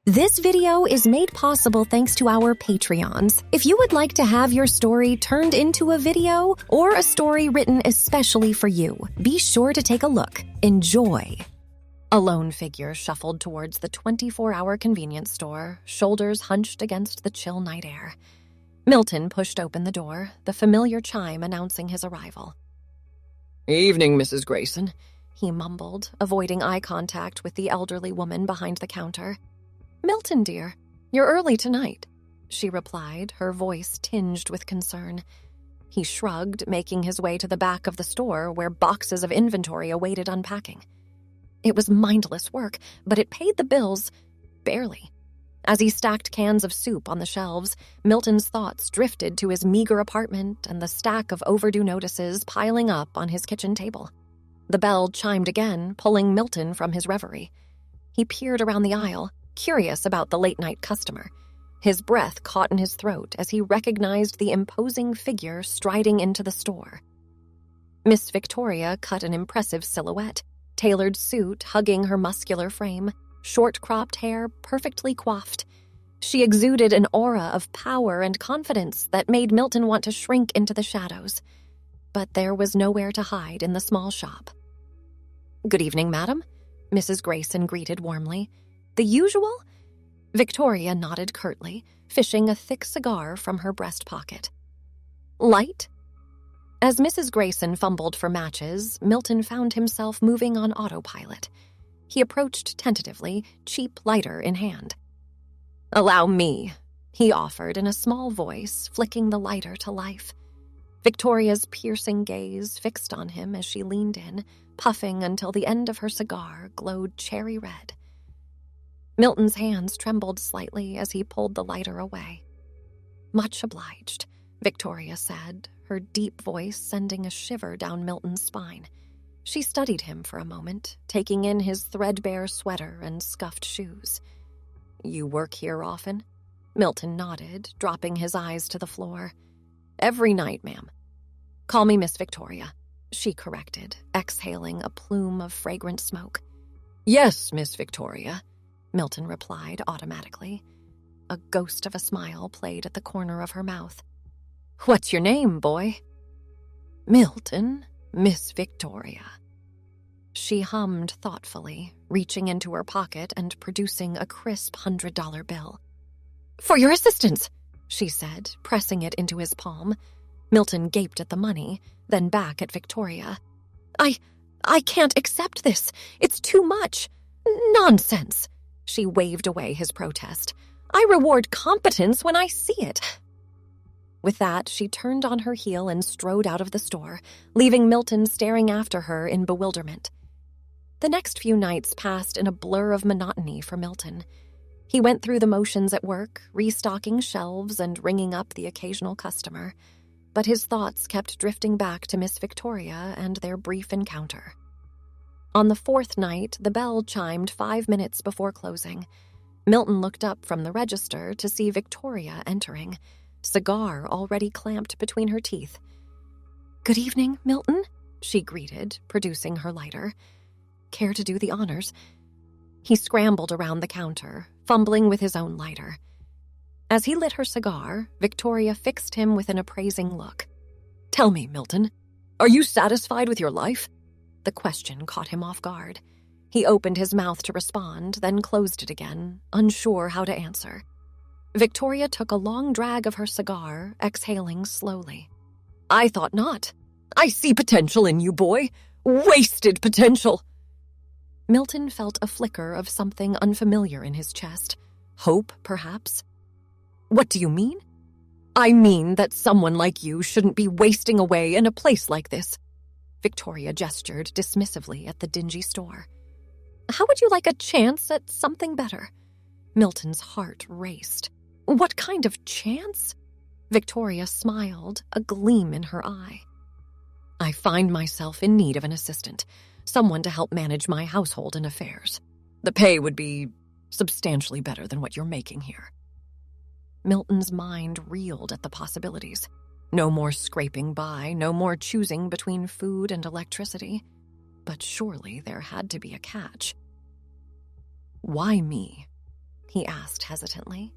This video is made possible thanks to our Patreons. If you would like to have your story turned into a video or a story written especially for you, be sure to take a look. Enjoy. A lone figure shuffled towards the 24-hour convenience store, shoulders hunched against the chill night air. Milton pushed open the door, the familiar chime announcing his arrival. "Evening, Mrs. Grayson," he mumbled, avoiding eye contact with the elderly woman behind the counter. "Milton, dear, you're early tonight," she replied, her voice tinged with concern. He shrugged, making his way to the back of the store where boxes of inventory awaited unpacking. It was mindless work, but it paid the bills barely. As he stacked cans of soup on the shelves, Milton's thoughts drifted to his meager apartment and the stack of overdue notices piling up on his kitchen table. The bell chimed again, pulling Milton from his reverie. He peered around the aisle, curious about the late-night customer. His breath caught in his throat as he recognized the imposing figure striding into the store. Miss Victoria cut an impressive silhouette, tailored suit hugging her muscular frame, short-cropped hair perfectly coiffed. She exuded an aura of power and confidence that made Milton want to shrink into the shadows. But there was nowhere to hide in the small shop. "Good evening, madam," Mrs. Grayson greeted warmly. "The usual?" Victoria nodded curtly, fishing a thick cigar from her breast pocket. "Light?" As Mrs. Grayson fumbled for matches, Milton found himself moving on autopilot. He approached tentatively, cheap lighter in hand. "Allow me," he offered in a small voice, flicking the lighter to life. Victoria's piercing gaze fixed on him as she leaned in, puffing until the end of her cigar glowed cherry red. Milton's hands trembled slightly as he pulled the lighter away. "Much obliged," Victoria said, her deep voice sending a shiver down Milton's spine. She studied him for a moment, taking in his threadbare sweater and scuffed shoes. "You work here often?" Milton nodded, dropping his eyes to the floor. "Every night, ma'am." "Call me Miss Victoria," she corrected, exhaling a plume of fragrant smoke. "Yes, Miss Victoria," Milton replied automatically. A ghost of a smile played at the corner of her mouth. "What's your name, boy?" "Milton, Miss Victoria." She hummed thoughtfully, reaching into her pocket and producing a crisp $100 bill. "For your assistance," she said, pressing it into his palm. Milton gaped at the money, then back at Victoria. I can't accept this. It's too much. Nonsense." She waved away his protest. "I reward competence when I see it." With that, she turned on her heel and strode out of the store, leaving Milton staring after her in bewilderment. The next few nights passed in a blur of monotony for Milton. He went through the motions at work, restocking shelves and ringing up the occasional customer, but his thoughts kept drifting back to Miss Victoria and their brief encounter. On the fourth night, the bell chimed 5 minutes before closing. Milton looked up from the register to see Victoria entering, cigar already clamped between her teeth. "Good evening, Milton," she greeted, producing her lighter. "Care to do the honors?" He scrambled around the counter, fumbling with his own lighter. As he lit her cigar, Victoria fixed him with an appraising look. "Tell me, Milton, are you satisfied with your life?" The question caught him off guard. He opened his mouth to respond, then closed it again, unsure how to answer. Victoria took a long drag of her cigar, exhaling slowly. "I thought not. I see potential in you, boy. Wasted potential." Milton felt a flicker of something unfamiliar in his chest. Hope, perhaps? "What do you mean?" "I mean that someone like you shouldn't be wasting away in a place like this." Victoria gestured dismissively at the dingy store. "How would you like a chance at something better?" Milton's heart raced. "What kind of chance?" Victoria smiled, a gleam in her eye. "I find myself in need of an assistant, someone to help manage my household and affairs. The pay would be substantially better than what you're making here." Milton's mind reeled at the possibilities. No more scraping by, no more choosing between food and electricity. But surely there had to be a catch. "Why me?" he asked hesitantly.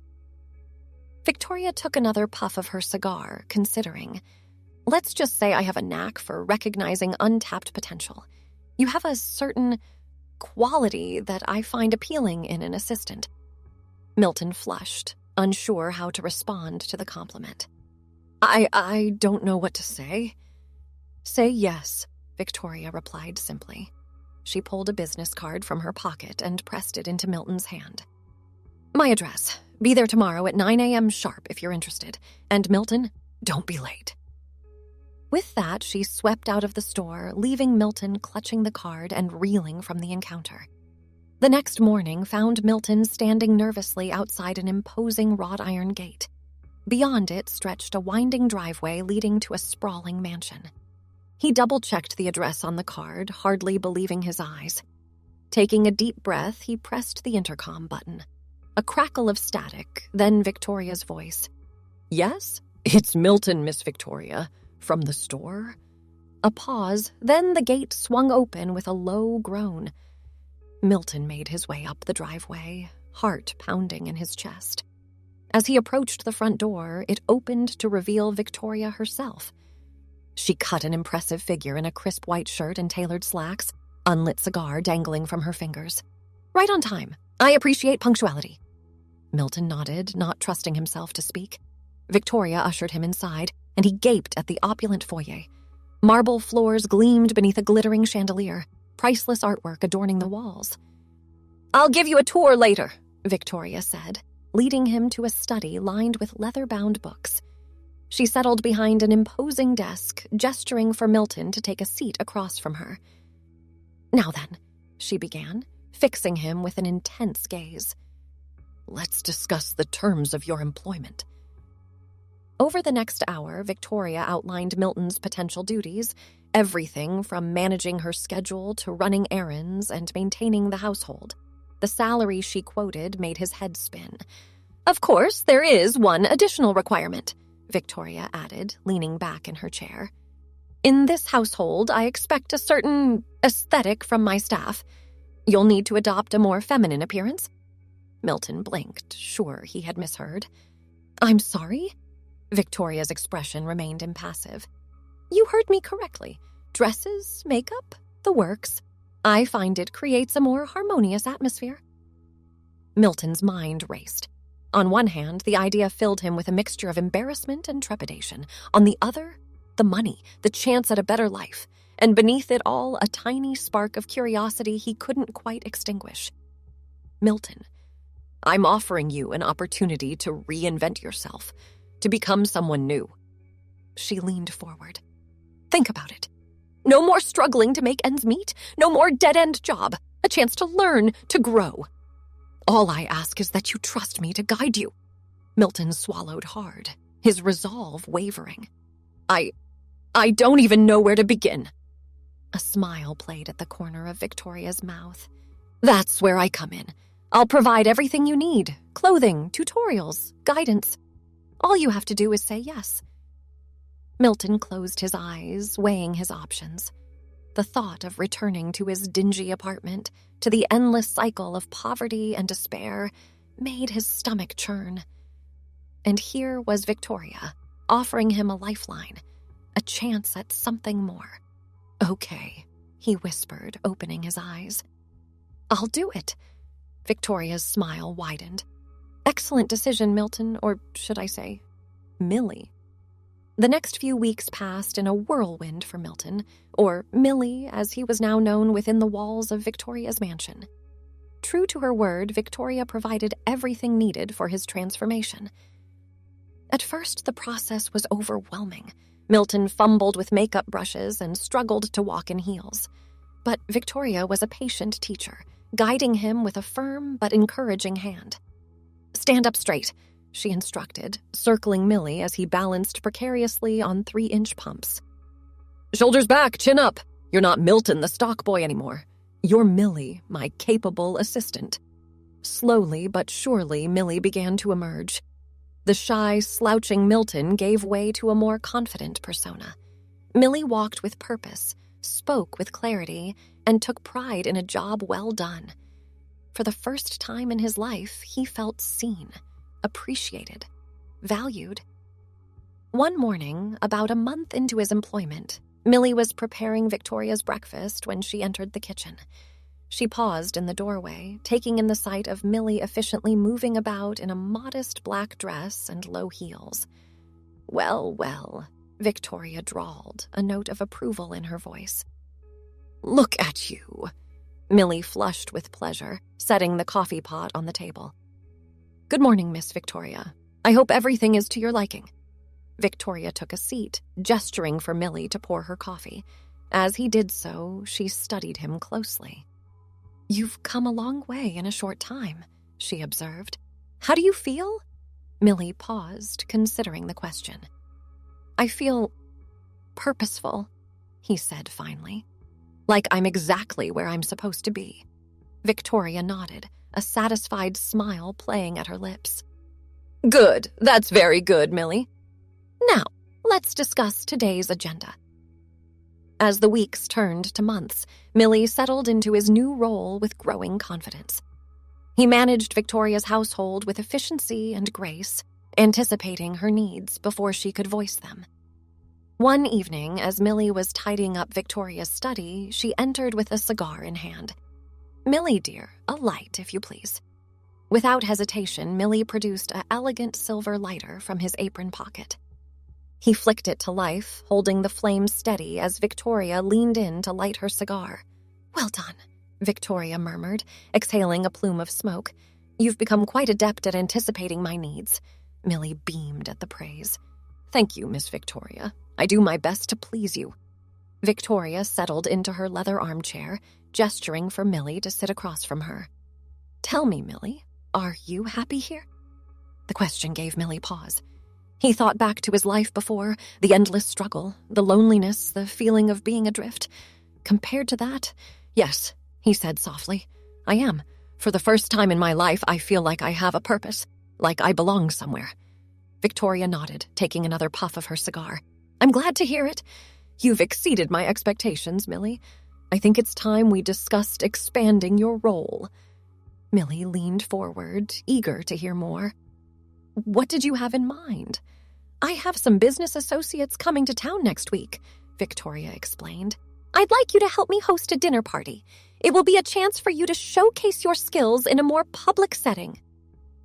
Victoria took another puff of her cigar, considering. Let's just say I have a knack for recognizing untapped potential. You have a certain quality that I find appealing in an assistant. Milton flushed, unsure how to respond to the compliment. I don't know what to say. Say yes, Victoria replied simply. She pulled a business card from her pocket and pressed it into Milton's hand. My address. Be there tomorrow at 9 a.m. sharp if you're interested. And Milton, don't be late. With that, she swept out of the store, leaving Milton clutching the card and reeling from the encounter. The next morning found Milton standing nervously outside an imposing wrought iron gate. Beyond it stretched a winding driveway leading to a sprawling mansion. He double-checked the address on the card, hardly believing his eyes. Taking a deep breath, he pressed the intercom button. A crackle of static, then Victoria's voice. Yes, it's Milton, Miss Victoria. From the store? A pause, then the gate swung open with a low groan. Milton made his way up the driveway, heart pounding in his chest. As he approached the front door, it opened to reveal Victoria herself. She cut an impressive figure in a crisp white shirt and tailored slacks, unlit cigar dangling from her fingers. Right on time. I appreciate punctuality. Milton nodded, not trusting himself to speak. Victoria ushered him inside, and he gaped at the opulent foyer. Marble floors gleamed beneath a glittering chandelier, priceless artwork adorning the walls. I'll give you a tour later, Victoria said, leading him to a study lined with leather-bound books. She settled behind an imposing desk, gesturing for Milton to take a seat across from her. Now then, she began, fixing him with an intense gaze. Let's discuss the terms of your employment. Over the next hour, Victoria outlined Milton's potential duties, everything from managing her schedule to running errands and maintaining the household. The salary she quoted made his head spin. Of course, there is one additional requirement, Victoria added, leaning back in her chair. In this household, I expect a certain aesthetic from my staff. You'll need to adopt a more feminine appearance. Milton blinked, sure he had misheard. I'm sorry? Victoria's expression remained impassive. You heard me correctly. Dresses, makeup, the works. I find it creates a more harmonious atmosphere. Milton's mind raced. On one hand, the idea filled him with a mixture of embarrassment and trepidation. On the other, the money, the chance at a better life. And beneath it all, a tiny spark of curiosity he couldn't quite extinguish. Milton, I'm offering you an opportunity to reinvent yourself, to become someone new. She leaned forward. Think about it. No more struggling to make ends meet. No more dead-end job. A chance to learn, to grow. All I ask is that you trust me to guide you. Milton swallowed hard, his resolve wavering. I don't even know where to begin. A smile played at the corner of Victoria's mouth. That's where I come in. I'll provide everything you need. Clothing, tutorials, guidance. All you have to do is say yes. Milton closed his eyes, weighing his options. The thought of returning to his dingy apartment, to the endless cycle of poverty and despair, made his stomach churn. And here was Victoria, offering him a lifeline, a chance at something more. Okay, he whispered, opening his eyes. I'll do it. Victoria's smile widened. Excellent decision, Milton, or should I say, Millie. The next few weeks passed in a whirlwind for Milton, or Millie, as he was now known within the walls of Victoria's mansion. True to her word, Victoria provided everything needed for his transformation. At first, the process was overwhelming. Milton fumbled with makeup brushes and struggled to walk in heels. But Victoria was a patient teacher, guiding him with a firm but encouraging hand. Stand up straight, she instructed, circling Millie as he balanced precariously on 3-inch pumps. Shoulders back, chin up. You're not Milton the stock boy anymore. You're Millie, my capable assistant. Slowly but surely, Millie began to emerge. The shy, slouching Milton gave way to a more confident persona. Millie walked with purpose, spoke with clarity, and took pride in a job well done. For the first time in his life, he felt seen, appreciated, valued. One morning, about a month into his employment, Millie was preparing Victoria's breakfast when she entered the kitchen. She paused in the doorway, taking in the sight of Millie efficiently moving about in a modest black dress and low heels. "Well, well," Victoria drawled, a note of approval in her voice. "Look at you." Millie flushed with pleasure, setting the coffee pot on the table. "Good morning, Miss Victoria. I hope everything is to your liking." Victoria took a seat, gesturing for Millie to pour her coffee. As he did so, she studied him closely. "You've come a long way in a short time," she observed. "How do you feel?" Millie paused, considering the question. "I feel purposeful," he said finally. "Like I'm exactly where I'm supposed to be." Victoria nodded, a satisfied smile playing at her lips. "Good, that's very good, Millie. Now, let's discuss today's agenda." As the weeks turned to months, Millie settled into his new role with growing confidence. He managed Victoria's household with efficiency and grace, anticipating her needs before she could voice them. One evening, as Millie was tidying up Victoria's study, she entered with a cigar in hand. "Millie, dear, a light, if you please." Without hesitation, Millie produced an elegant silver lighter from his apron pocket. He flicked it to life, holding the flame steady as Victoria leaned in to light her cigar. "Well done," Victoria murmured, exhaling a plume of smoke. "You've become quite adept at anticipating my needs." Millie beamed at the praise. "Thank you, Miss Victoria. I do my best to please you." Victoria settled into her leather armchair, gesturing for Millie to sit across from her. "Tell me, Millie, are you happy here?" The question gave Millie pause. He thought back to his life before, the endless struggle, the loneliness, the feeling of being adrift. Compared to that, yes, he said softly, "I am. For the first time in my life, I feel like I have a purpose, like I belong somewhere." Victoria nodded, taking another puff of her cigar. "I'm glad to hear it. You've exceeded my expectations, Millie. I think it's time we discussed expanding your role." Millie leaned forward, eager to hear more. "What did you have in mind?" "I have some business associates coming to town next week," Victoria explained. "I'd like you to help me host a dinner party. It will be a chance for you to showcase your skills in a more public setting."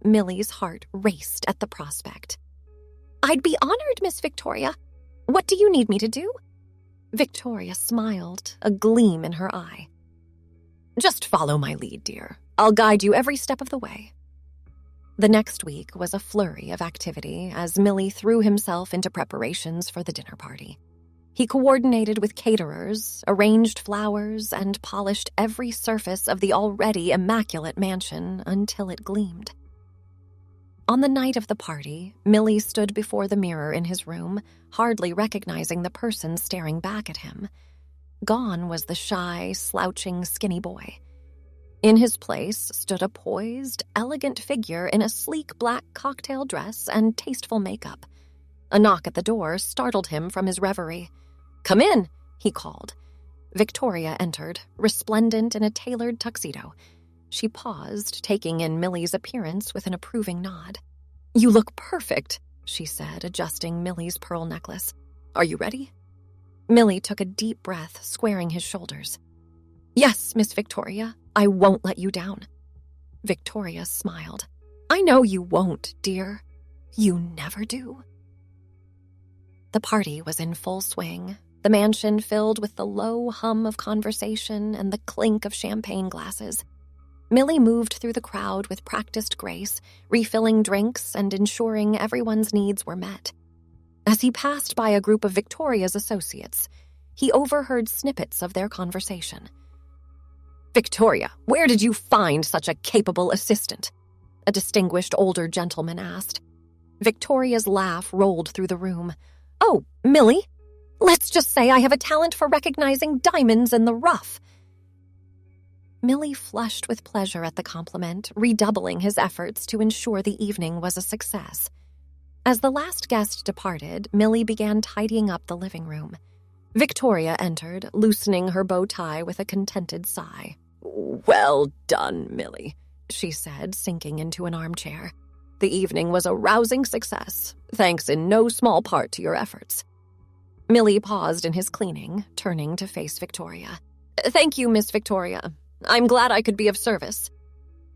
Millie's heart raced at the prospect. "I'd be honored, Miss Victoria. What do you need me to do?" Victoria smiled, a gleam in her eye. "Just follow my lead, dear. I'll guide you every step of the way." The next week was a flurry of activity as Millie threw himself into preparations for the dinner party. He coordinated with caterers, arranged flowers, and polished every surface of the already immaculate mansion until it gleamed. On the night of the party, Millie stood before the mirror in his room, hardly recognizing the person staring back at him. Gone was the shy, slouching, skinny boy. In his place stood a poised, elegant figure in a sleek black cocktail dress and tasteful makeup. A knock at the door startled him from his reverie. "Come in," he called. Victoria entered, resplendent in a tailored tuxedo. She paused, taking in Millie's appearance with an approving nod. "You look perfect," she said, adjusting Millie's pearl necklace. "Are you ready?" Millie took a deep breath, squaring his shoulders. "Yes, Miss Victoria, I won't let you down." Victoria smiled. "I know you won't, dear. You never do." The party was in full swing, the mansion filled with the low hum of conversation and the clink of champagne glasses. Millie moved through the crowd with practiced grace, refilling drinks and ensuring everyone's needs were met. As he passed by a group of Victoria's associates, he overheard snippets of their conversation. "Victoria, where did you find such a capable assistant?" a distinguished older gentleman asked. Victoria's laugh rolled through the room. "Oh, Millie, let's just say I have a talent for recognizing diamonds in the rough." Millie flushed with pleasure at the compliment, redoubling his efforts to ensure the evening was a success. As the last guest departed, Millie began tidying up the living room. Victoria entered, loosening her bow tie with a contented sigh. "Well done, Millie," she said, sinking into an armchair. "The evening was a rousing success, thanks in no small part to your efforts." Millie paused in his cleaning, turning to face Victoria. "Thank you, Miss Victoria. I'm glad I could be of service."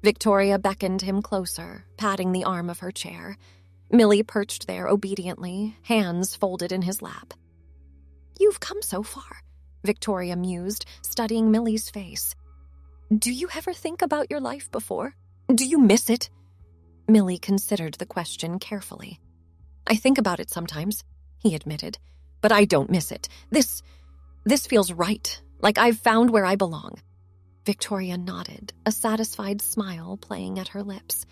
Victoria beckoned him closer, patting the arm of her chair. Millie perched there obediently, hands folded in his lap. "You've come so far," Victoria mused, studying Millie's face. "Do you ever think about your life before? Do you miss it?" Millie considered the question carefully. "I think about it sometimes," he admitted, "but I don't miss it. This feels right, like I've found where I belong." Victoria nodded, a satisfied smile playing at her lips.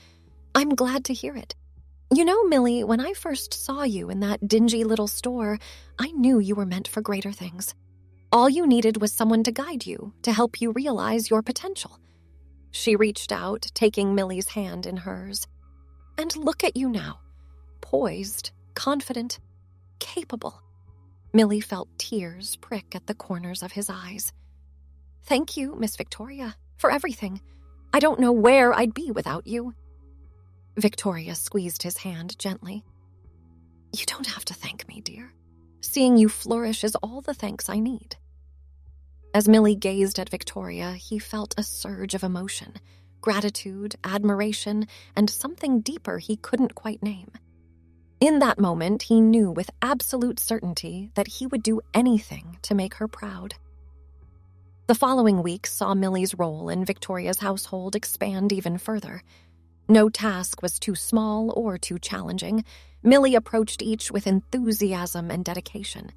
"I'm glad to hear it. You know, Millie, when I first saw you in that dingy little store, I knew you were meant for greater things. All you needed was someone to guide you, to help you realize your potential." She reached out, taking Millie's hand in hers. "And look at you now, poised, confident, capable." Millie felt tears prick at the corners of his eyes. "Thank you, Miss Victoria, for everything. I don't know where I'd be without you." Victoria squeezed his hand gently. "You don't have to thank me, dear. Seeing you flourish is all the thanks I need." As Millie gazed at Victoria, he felt a surge of emotion, gratitude, admiration, and something deeper he couldn't quite name. In that moment, he knew with absolute certainty that he would do anything to make her proud. The following week saw Millie's role in Victoria's household expand even further. No task was too small or too challenging. Millie approached each with enthusiasm and dedication.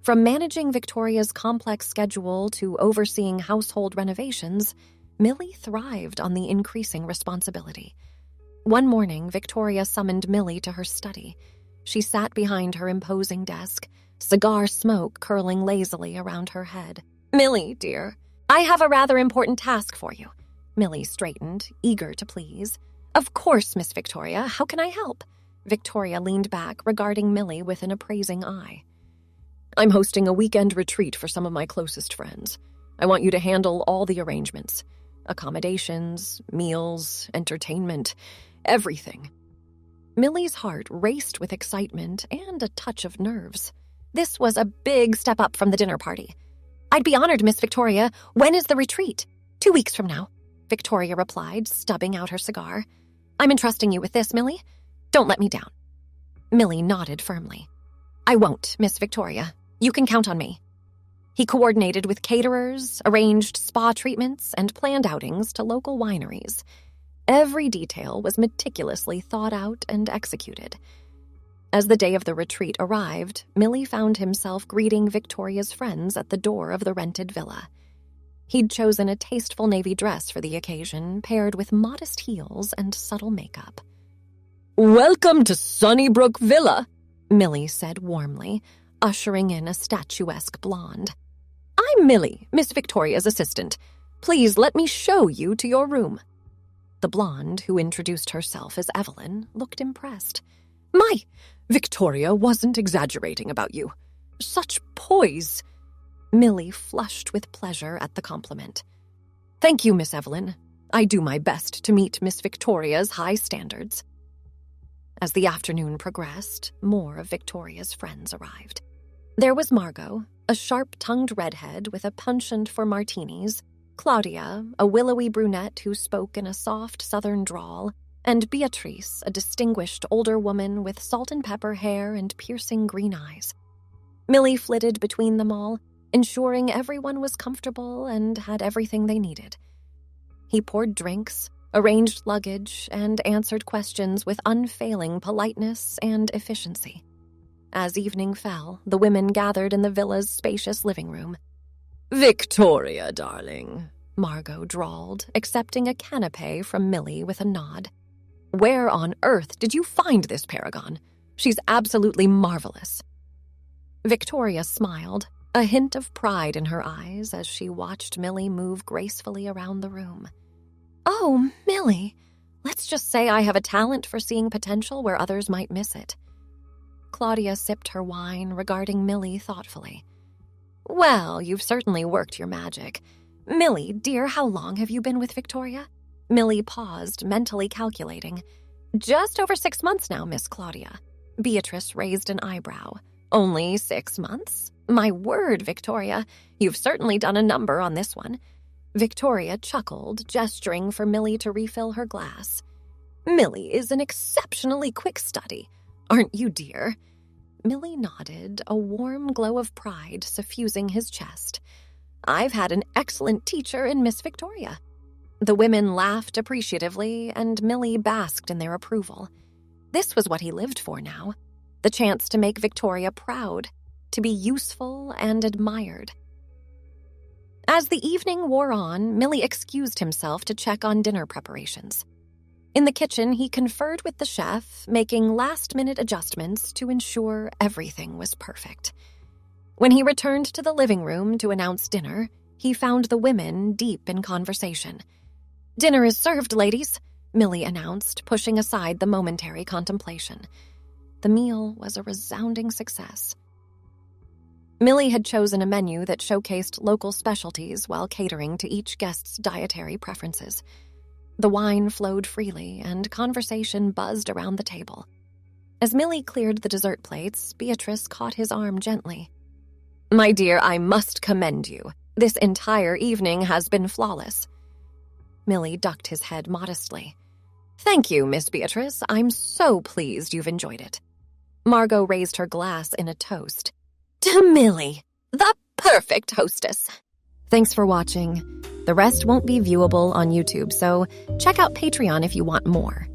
From managing Victoria's complex schedule to overseeing household renovations, Millie thrived on the increasing responsibility. One morning, Victoria summoned Millie to her study. She sat behind her imposing desk, cigar smoke curling lazily around her head. "Millie, dear, I have a rather important task for you." Millie straightened, eager to please. "Of course, Miss Victoria, how can I help?" Victoria leaned back, regarding Millie with an appraising eye. "I'm hosting a weekend retreat for some of my closest friends. I want you to handle all the arrangements. Accommodations, meals, entertainment, everything." Millie's heart raced with excitement and a touch of nerves. This was a big step up from the dinner party. "I'd be honored, Miss Victoria. When is the retreat?" 2 weeks from now," Victoria replied, stubbing out her cigar. "I'm entrusting you with this, Millie. Don't let me down." Millie nodded firmly. "I won't, Miss Victoria. You can count on me." He coordinated with caterers, arranged spa treatments, and planned outings to local wineries. Every detail was meticulously thought out and executed. As the day of the retreat arrived, Millie found himself greeting Victoria's friends at the door of the rented villa. He'd chosen a tasteful navy dress for the occasion, paired with modest heels and subtle makeup. "Welcome to Sunnybrook Villa," Millie said warmly, ushering in a statuesque blonde. "I'm Millie, Miss Victoria's assistant. Please let me show you to your room." The blonde, who introduced herself as Evelyn, looked impressed. "My, Victoria wasn't exaggerating about you. Such poise." Millie flushed with pleasure at the compliment. "Thank you, Miss Evelyn. I do my best to meet Miss Victoria's high standards." As the afternoon progressed, more of Victoria's friends arrived. There was Margot, a sharp-tongued redhead with a penchant for martinis, Claudia, a willowy brunette who spoke in a soft southern drawl, and Beatrice, a distinguished older woman with salt-and-pepper hair and piercing green eyes. Millie flitted between them all, ensuring everyone was comfortable and had everything they needed. He poured drinks, arranged luggage, and answered questions with unfailing politeness and efficiency. As evening fell, the women gathered in the villa's spacious living room. "Victoria, darling," Margot drawled, accepting a canapé from Millie with a nod. "Where on earth did you find this paragon? She's absolutely marvelous." Victoria smiled, a hint of pride in her eyes as she watched Millie move gracefully around the room. "Oh, Millie, let's just say I have a talent for seeing potential where others might miss it." Claudia sipped her wine, regarding Millie thoughtfully. "Well, you've certainly worked your magic. Millie, dear, how long have you been with Victoria? Millie paused, mentally calculating. Just over 6 months now, Miss Claudia. Beatrice raised an eyebrow. Only 6 months? My word, Victoria, you've certainly done a number on this one. Victoria chuckled, gesturing for Millie to refill her glass. Millie is an exceptionally quick study, aren't you, dear? Millie nodded, a warm glow of pride suffusing his chest. I've had an excellent teacher in Miss Victoria. The women laughed appreciatively, and Millie basked in their approval. This was what he lived for now, the chance to make Victoria proud, to be useful and admired. As the evening wore on, Millie excused himself to check on dinner preparations. In the kitchen, he conferred with the chef, making last-minute adjustments to ensure everything was perfect. When he returned to the living room to announce dinner, he found the women deep in conversation. "Dinner is served, ladies," Millie announced, pushing aside the momentary contemplation. The meal was a resounding success. Millie had chosen a menu that showcased local specialties while catering to each guest's dietary preferences. The wine flowed freely, and conversation buzzed around the table. As Millie cleared the dessert plates, Beatrice caught his arm gently. "My dear, I must commend you. This entire evening has been flawless." Millie ducked his head modestly. "Thank you, Miss Beatrice. I'm so pleased you've enjoyed it." Margot raised her glass in a toast. "To Millie, the perfect hostess." Thanks for watching. The rest won't be viewable on YouTube, so check out Patreon if you want more.